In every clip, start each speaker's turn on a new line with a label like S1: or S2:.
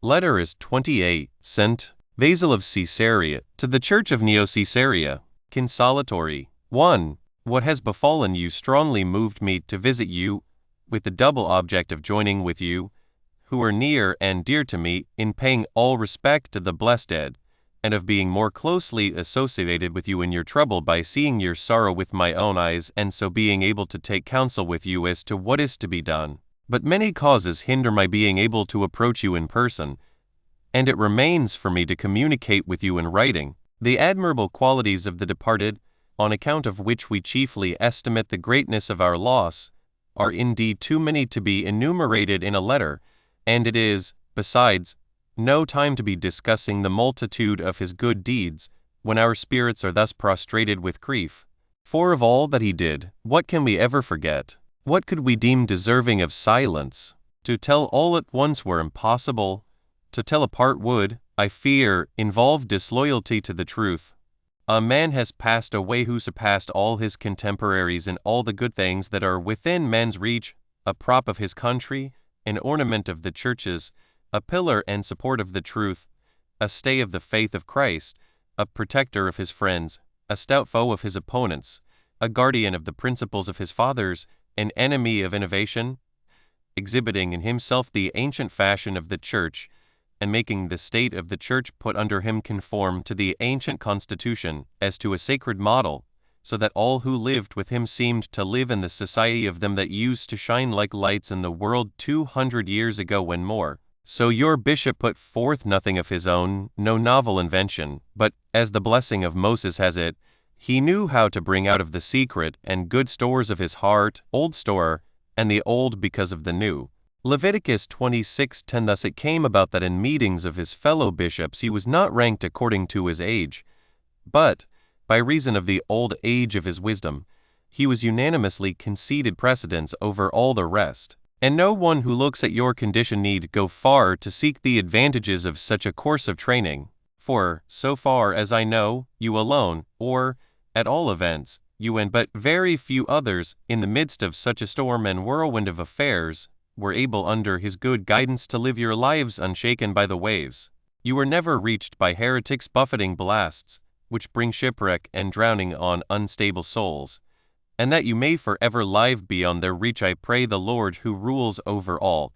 S1: Letter is 28, sent, Basil of Caesarea, to the Church of Neocaesaria. Consolatory. 1. What has befallen you strongly moved me to visit you, with the double object of joining with you, who are near and dear to me, in paying all respect to the blessed dead, and of being more closely associated with you in your trouble by seeing your sorrow with my own eyes, and so being able to take counsel with you as to what is to be done. But many causes hinder my being able to approach you in person, and it remains for me to communicate with you in writing the admirable qualities of the departed, on account of which we chiefly estimate the greatness of our loss, are indeed too many to be enumerated in a letter, and it is, besides, no time to be discussing the multitude of his good deeds, when our spirits are thus prostrated with grief. For of all that he did, what can we ever forget? What could we deem deserving of silence? To tell all at once were impossible. To tell apart would, I fear, involve disloyalty to the truth. A man has passed away who surpassed all his contemporaries in all the good things that are within man's reach, a prop of his country, an ornament of the churches, a pillar and support of the truth, a stay of the faith of Christ, a protector of his friends, a stout foe of his opponents, a guardian of the principles of his fathers, an enemy of innovation, exhibiting in himself the ancient fashion of the Church, and making the state of the Church put under him conform to the ancient constitution as to a sacred model, so that all who lived with him seemed to live in the society of them that used to shine like lights in the world 200 years ago and more. So your bishop put forth nothing of his own, no novel invention, but, as the blessing of Moses has it, he knew how to bring out of the secret and good stores of his heart, old store, and the old because of the new. Leviticus 26:10. Thus it came about that in meetings of his fellow bishops he was not ranked according to his age, but, by reason of the old age of his wisdom, he was unanimously conceded precedence over all the rest. And no one who looks at your condition need go far to seek the advantages of such a course of training, for, so far as I know, you alone, or, at all events, you and but very few others, in the midst of such a storm and whirlwind of affairs, were able under his good guidance to live your lives unshaken by the waves. You were never reached by heretics' buffeting blasts, which bring shipwreck and drowning on unstable souls. And that you may forever live beyond their reach, I pray the Lord who rules over all,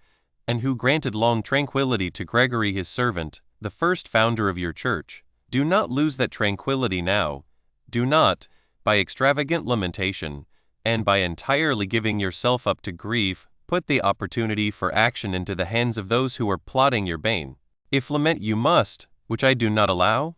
S1: and who granted long tranquility to Gregory his servant, the first founder of your church. Do not lose that tranquility now. Do not, by extravagant lamentation, and by entirely giving yourself up to grief, put the opportunity for action into the hands of those who are plotting your bane. If lament you must, which I do not allow,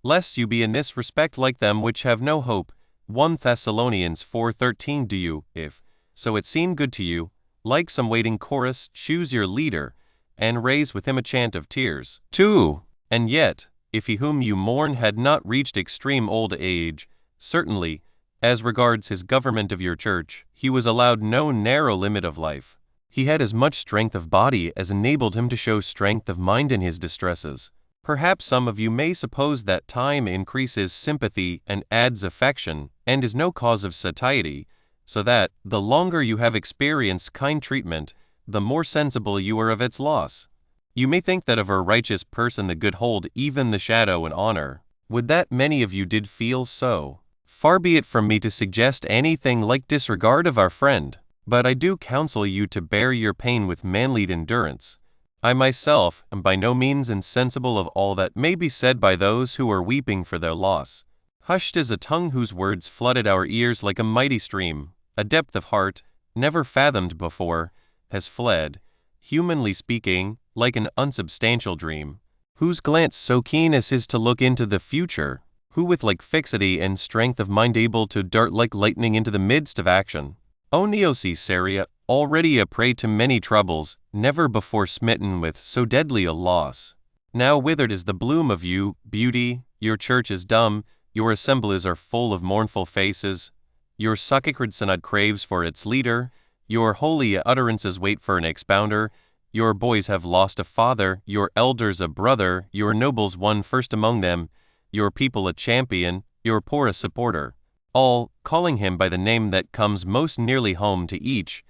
S1: lest you be in this respect like them which have no hope. 1 Thessalonians 4:13. Do you, if so it seem good to you, like some waiting chorus, choose your leader, and raise with him a chant of tears. 2. And yet, if he whom you mourn had not reached extreme old age, certainly, as regards his government of your church, he was allowed no narrow limit of life. He had as much strength of body as enabled him to show strength of mind in his distresses. Perhaps some of you may suppose that time increases sympathy and adds affection, and is no cause of satiety, so that, the longer you have experienced kind treatment, the more sensible you are of its loss. You may think that of a righteous person the good hold even the shadow and honor. Would that many of you did feel so. Far be it from me to suggest anything like disregard of our friend, but I do counsel you to bear your pain with manly endurance. I myself am by no means insensible of all that may be said by those who are weeping for their loss. Hushed is a tongue whose words flooded our ears like a mighty stream, a depth of heart, never fathomed before, has fled, humanly speaking, like an unsubstantial dream, whose glance so keen as his to look into the future, who with like fixity and strength of mind able to dart like lightning into the midst of action. O Neocaesaria, already a prey to many troubles, never before smitten with so deadly a loss. Now withered is the bloom of you, beauty, your church is dumb, your assemblies are full of mournful faces, your sacred synod craves for its leader, your holy utterances wait for an expounder, your boys have lost a father, your elders a brother, your nobles one first among them, your people a champion, your poor a supporter, all, calling him by the name that comes most nearly home to each,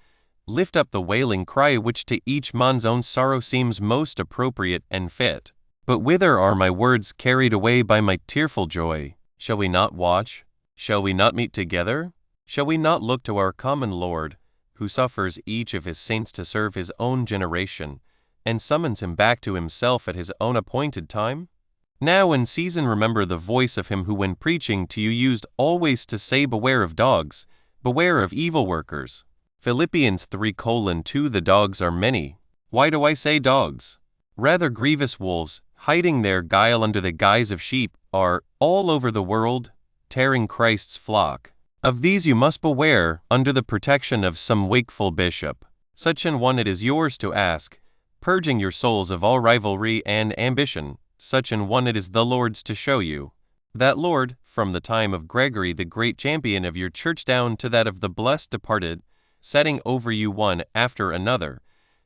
S1: lift up the wailing cry which to each man's own sorrow seems most appropriate and fit. But whither are my words carried away by my tearful joy? Shall we not watch? Shall we not meet together? Shall we not look to our common Lord, who suffers each of his saints to serve his own generation, and summons him back to himself at his own appointed time? Now in season remember the voice of him who when preaching to you used always to say, beware of dogs, beware of evil workers. Philippians 3:2 The dogs are many. Why do I say dogs? Rather grievous wolves, hiding their guile under the guise of sheep, are, all over the world, tearing Christ's flock. Of these you must beware, under the protection of some wakeful bishop. Such an one it is yours to ask, purging your souls of all rivalry and ambition. Such an one it is the Lord's to show you. That Lord, from the time of Gregory the great champion of your church down to that of the blessed departed, setting over you one after another,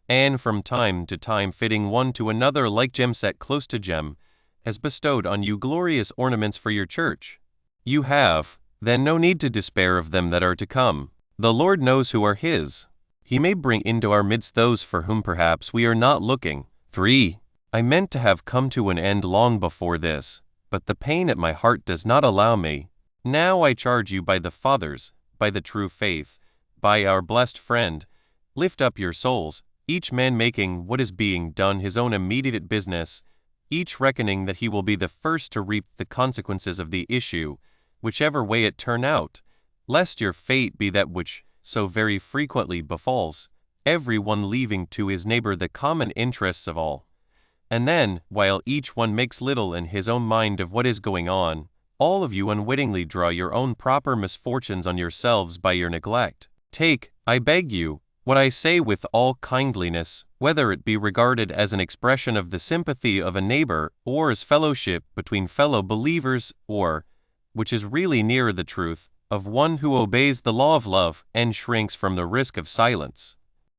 S1: and from time to time fitting one to another like gem set close to gem, has bestowed on you glorious ornaments for your church. You have, then, no need to despair of them that are to come. The Lord knows who are his. He may bring into our midst those for whom perhaps we are not looking. 3. I meant to have come to an end long before this, but the pain at my heart does not allow me. Now I charge you by the fathers, by the true faith, by our blessed friend, lift up your souls, each man making what is being done his own immediate business, each reckoning that he will be the first to reap the consequences of the issue, whichever way it turn out, lest your fate be that which so very frequently befalls, every one leaving to his neighbor the common interests of all. And then, while each one makes little in his own mind of what is going on, all of you unwittingly draw your own proper misfortunes on yourselves by your neglect. Take, I beg you, what I say with all kindliness, whether it be regarded as an expression of the sympathy of a neighbor, or as fellowship between fellow believers, or, which is really nearer the truth, of one who obeys the law of love and shrinks from the risk of silence.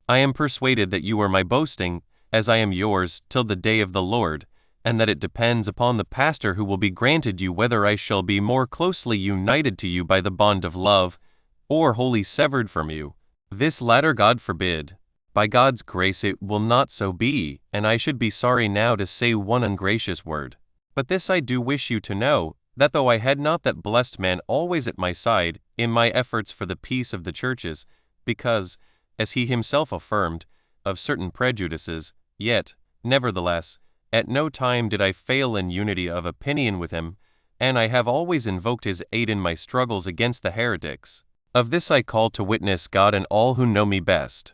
S1: I am persuaded that you are my boasting, as I am yours, till the day of the Lord, and that it depends upon the pastor who will be granted you whether I shall be more closely united to you by the bond of love, or wholly severed from you. This latter God forbid. By God's grace it will not so be, and I should be sorry now to say one ungracious word. But this I do wish you to know, that though I had not that blessed man always at my side, in my efforts for the peace of the churches, because, as he himself affirmed, of certain prejudices, yet, nevertheless, at no time did I fail in unity of opinion with him, and I have always invoked his aid in my struggles against the heretics. Of this I call to witness God and all who know me best.